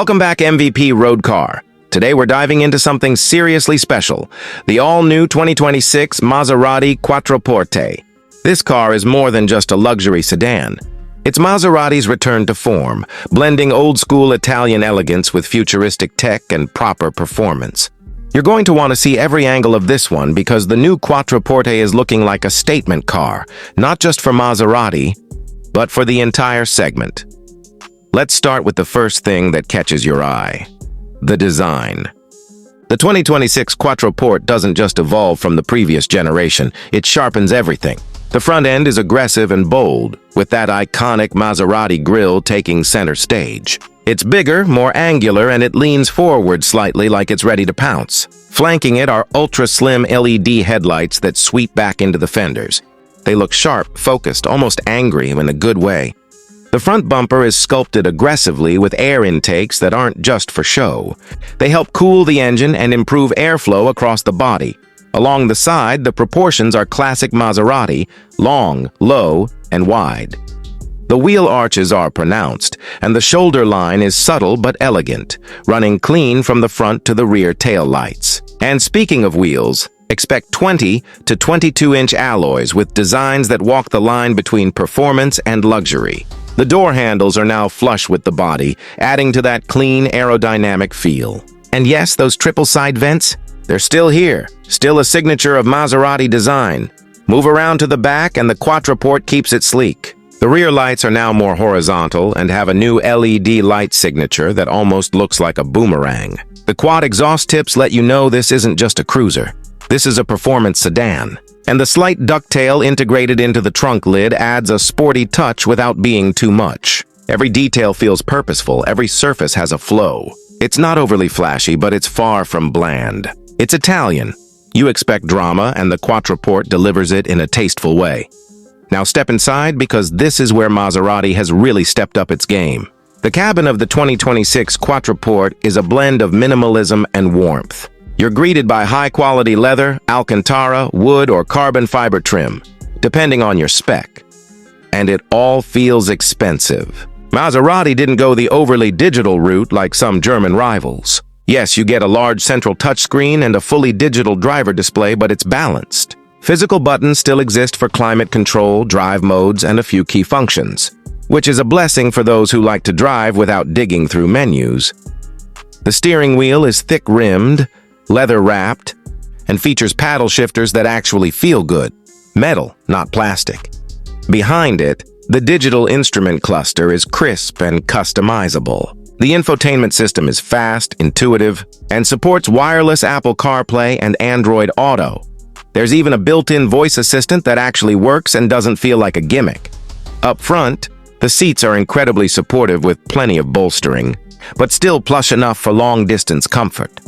Welcome back, MVP Road Car. Today we're diving into something seriously special, the all-new 2026 Maserati Quattroporte. This car is more than just a luxury sedan. It's Maserati's return to form, blending old-school Italian elegance with futuristic tech and proper performance. You're going to want to see every angle of this one because the new Quattroporte is looking like a statement car, not just for Maserati, but for the entire segment. Let's start with the first thing that catches your eye: the design. The 2026 Quattroporte doesn't just evolve from the previous generation, it sharpens everything. The front end is aggressive and bold, with that iconic Maserati grille taking center stage. It's bigger, more angular, and it leans forward slightly like it's ready to pounce. Flanking it are ultra-slim LED headlights that sweep back into the fenders. They look sharp, focused, almost angry in a good way. The front bumper is sculpted aggressively with air intakes that aren't just for show. They help cool the engine and improve airflow across the body. Along the side, the proportions are classic Maserati, long, low, and wide. The wheel arches are pronounced, and the shoulder line is subtle but elegant, running clean from the front to the rear tail lights. And speaking of wheels, expect 20 to 22-inch alloys with designs that walk the line between performance and luxury. The door handles are now flush with the body, adding to that clean aerodynamic feel. And yes, those triple side vents, they're still here, still a signature of Maserati design. Move around to the back and the Quattroporte keeps it sleek. The rear lights are now more horizontal and have a new LED light signature that almost looks like a boomerang. The quad exhaust tips let you know this isn't just a cruiser. This is a performance sedan. And the slight ducktail integrated into the trunk lid adds a sporty touch without being too much. Every detail feels purposeful, every surface has a flow. It's not overly flashy, but it's far from bland. It's Italian. You expect drama, and the Quattroporte delivers it in a tasteful way. Now step inside because this is where Maserati has really stepped up its game. The cabin of the 2026 Quattroporte is a blend of minimalism and warmth. You're greeted by high-quality leather, Alcantara, wood, or carbon fiber trim, depending on your spec. And it all feels expensive. Maserati didn't go the overly digital route like some German rivals. Yes, you get a large central touchscreen and a fully digital driver display, but it's balanced. Physical buttons still exist for climate control, drive modes, and a few key functions, which is a blessing for those who like to drive without digging through menus. The steering wheel is thick-rimmed, leather-wrapped, and features paddle shifters that actually feel good. Metal, not plastic. Behind it, the digital instrument cluster is crisp and customizable. The infotainment system is fast, intuitive, and supports wireless Apple CarPlay and Android Auto. There's even a built-in voice assistant that actually works and doesn't feel like a gimmick. Up front, the seats are incredibly supportive with plenty of bolstering, but still plush enough for long-distance comfort.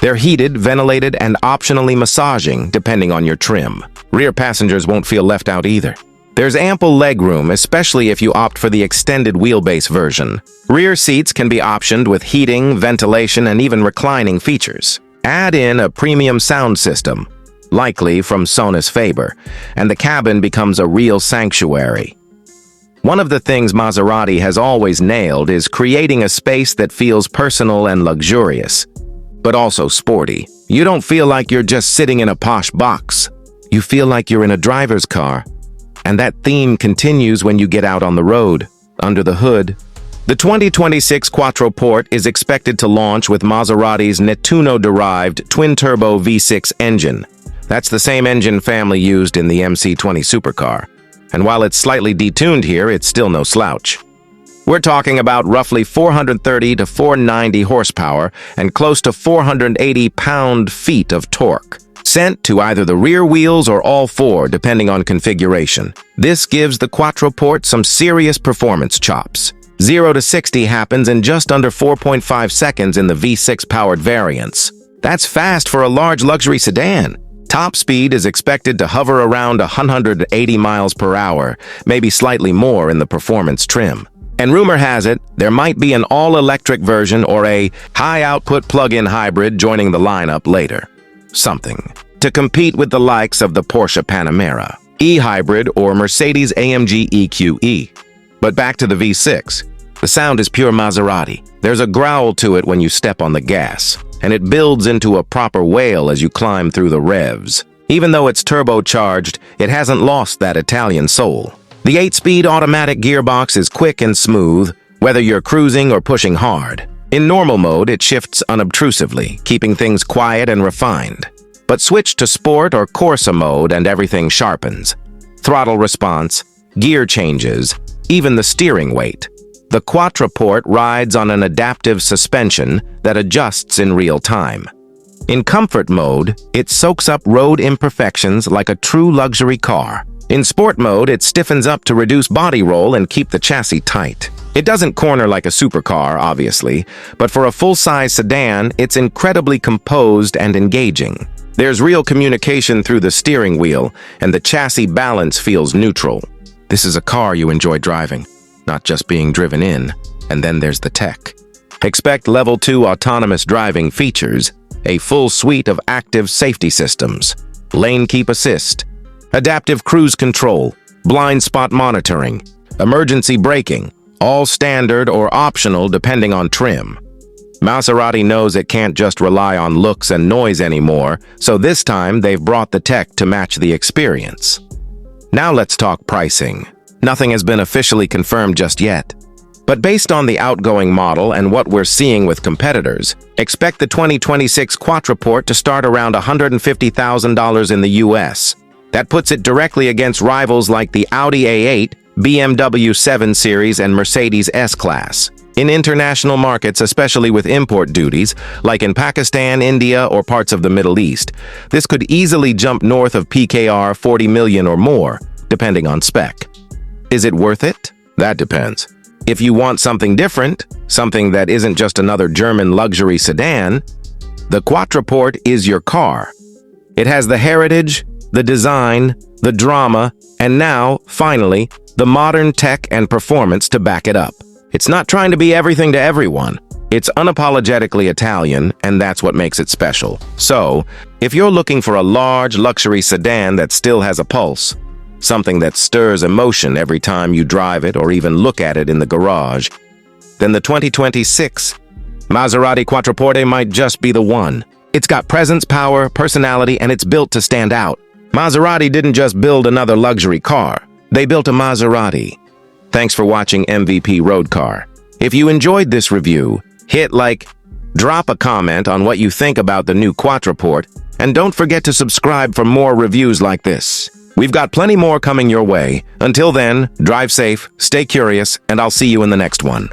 They're heated, ventilated, and optionally massaging, depending on your trim. Rear passengers won't feel left out either. There's ample legroom, especially if you opt for the extended wheelbase version. Rear seats can be optioned with heating, ventilation, and even reclining features. Add in a premium sound system, likely from Sonus Faber, and the cabin becomes a real sanctuary. One of the things Maserati has always nailed is creating a space that feels personal and luxurious, but also sporty. You don't feel like you're just sitting in a posh box. You feel like you're in a driver's car. And that theme continues when you get out on the road, under the hood. The 2026 Quattroporte is expected to launch with Maserati's Nettuno-derived twin-turbo V6 engine. That's the same engine family used in the MC20 supercar. And while it's slightly detuned here, it's still no slouch. We're talking about roughly 430 to 490 horsepower and close to 480 pound-feet of torque, sent to either the rear wheels or all four, depending on configuration. This gives the Quattroporte some serious performance chops. 0 to 60 happens in just under 4.5 seconds in the V6-powered variants. That's fast for a large luxury sedan. Top speed is expected to hover around 180 miles per hour, maybe slightly more in the performance trim. And rumor has it, there might be an all-electric version or a high-output plug-in hybrid joining the lineup later. Something to compete with the likes of the Porsche Panamera, e-hybrid, or Mercedes-AMG EQE. But back to the V6. The sound is pure Maserati. There's a growl to it when you step on the gas, and it builds into a proper wail as you climb through the revs. Even though it's turbocharged, it hasn't lost that Italian soul. The 8-speed automatic gearbox is quick and smooth, whether you're cruising or pushing hard. In normal mode, it shifts unobtrusively, keeping things quiet and refined. But switch to sport or Corsa mode and everything sharpens. Throttle response, gear changes, even the steering weight. The Quattroporte rides on an adaptive suspension that adjusts in real time. In comfort mode, it soaks up road imperfections like a true luxury car. In sport mode, it stiffens up to reduce body roll and keep the chassis tight. It doesn't corner like a supercar, obviously, but for a full-size sedan, it's incredibly composed and engaging. There's real communication through the steering wheel, and the chassis balance feels neutral. This is a car you enjoy driving, not just being driven in. And then there's the tech. Expect Level 2 autonomous driving features, a full suite of active safety systems, lane keep assist, adaptive cruise control, blind spot monitoring, emergency braking, all standard or optional depending on trim. Maserati knows it can't just rely on looks and noise anymore, so this time they've brought the tech to match the experience. Now let's talk pricing. Nothing has been officially confirmed just yet. But based on the outgoing model and what we're seeing with competitors, expect the 2026 Quattroporte to start around $150,000 in the US. That puts it directly against rivals like the Audi A8, BMW 7 Series, and Mercedes S-Class. In international markets, especially with import duties, like in Pakistan, India, or parts of the Middle East, this could easily jump north of PKR 40 million or more, depending on spec. Is it worth it? That depends. If you want something different, something that isn't just another German luxury sedan, the Quattroporte is your car. It has the heritage, the design, the drama, and now, finally, the modern tech and performance to back it up. It's not trying to be everything to everyone. It's unapologetically Italian, and that's what makes it special. So, if you're looking for a large luxury sedan that still has a pulse, something that stirs emotion every time you drive it or even look at it in the garage, then the 2026 Maserati Quattroporte might just be the one. It's got presence, power, personality, and it's built to stand out. Maserati didn't just build another luxury car. They built a Maserati. Thanks for watching MVP Road Car. If you enjoyed this review, hit like, drop a comment on what you think about the new Quattroporte, and don't forget to subscribe for more reviews like this. We've got plenty more coming your way. Until then, drive safe, stay curious, and I'll see you in the next one.